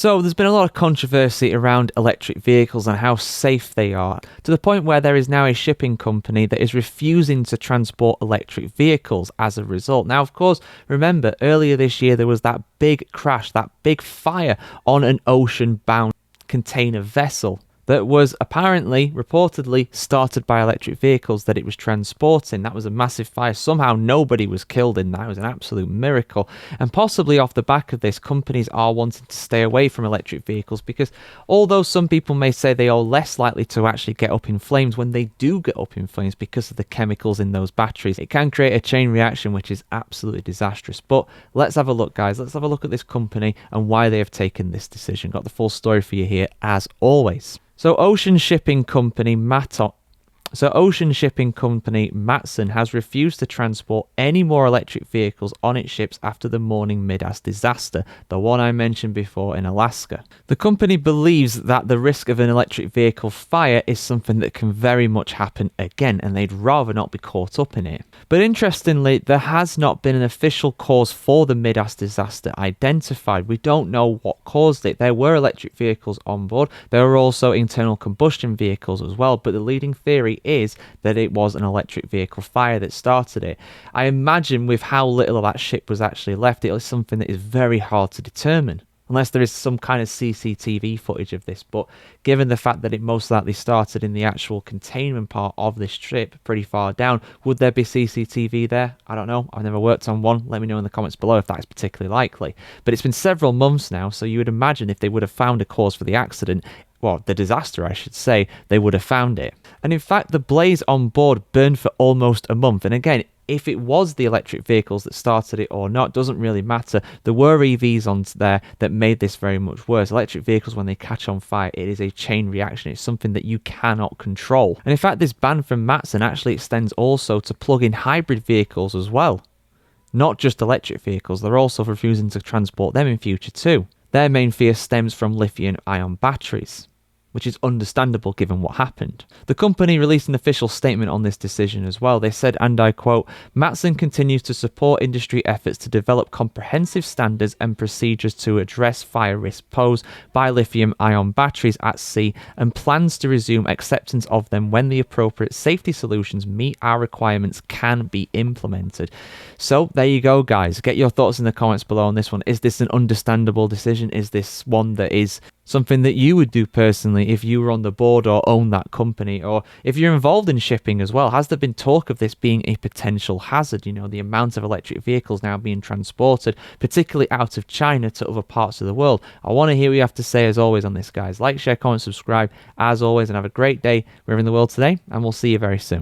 So there's been a lot of controversy around electric vehicles and how safe they are, to the point where there is now a shipping company that is refusing to transport electric vehicles as a result. Now, of course, remember earlier this year there was that big crash, that big fire on an ocean-bound container vessel that was apparently, reportedly, started by electric vehicles that it was transporting. That was a massive fire. Somehow nobody was killed in that. It was an absolute miracle. And possibly off the back of this, companies are wanting to stay away from electric vehicles because although some people may say they are less likely to actually get up in flames, when they do get up in flames because of the chemicals in those batteries, it can create a chain reaction which is absolutely disastrous. But let's have a look, guys. Let's have a look at this company and why they have taken this decision. Got the full story for you here, as always. So ocean shipping company Matson has refused to transport any more electric vehicles on its ships after the morning Midas disaster, the one I mentioned before in Alaska. The company believes that the risk of an electric vehicle fire is something that can very much happen again, and they'd rather not be caught up in it. But interestingly, there has not been an official cause for the Midas disaster identified. We don't know what caused it. There were electric vehicles on board. There were also internal combustion vehicles as well, but the leading theory is that it was an electric vehicle fire that started it. I imagine with how little of that ship was actually left, it is something that is very hard to determine, unless there is some kind of CCTV footage of this. But given the fact that it most likely started in the actual containment part of this ship pretty far down, would there be CCTV there? I don't know. I've never worked on one. Let me know in the comments below if that is particularly likely. But it's been several months now, so you would imagine if they would have found a cause for the accident, well, the disaster, I should say, they would have found it. And in fact, the blaze on board burned for almost a month. And again, if it was the electric vehicles that started it or not, doesn't really matter. There were EVs on there that made this very much worse. Electric vehicles, when they catch on fire, it is a chain reaction. It's something that you cannot control. And in fact, this ban from Matson actually extends also to plug-in hybrid vehicles as well. Not just electric vehicles. They're also refusing to transport them in future too. Their main fear stems from lithium-ion batteries, which is understandable given what happened. The company released an official statement on this decision as well. They said, and I quote, "Matson continues to support industry efforts to develop comprehensive standards and procedures to address fire risk posed by lithium-ion batteries at sea and plans to resume acceptance of them when the appropriate safety solutions meet our requirements can be implemented." So there you go, guys. Get your thoughts in the comments below on this one. Is this an understandable decision? Is this one that is something that you would do personally if you were on the board or own that company, or if you're involved in shipping as well? Has there been talk of this being a potential hazard? You know, the amount of electric vehicles now being transported, particularly out of China to other parts of the world. I want to hear what you have to say as always on this, guys. Like, share, comment, subscribe as always, and have a great day wherever in the world today, and we'll see you very soon.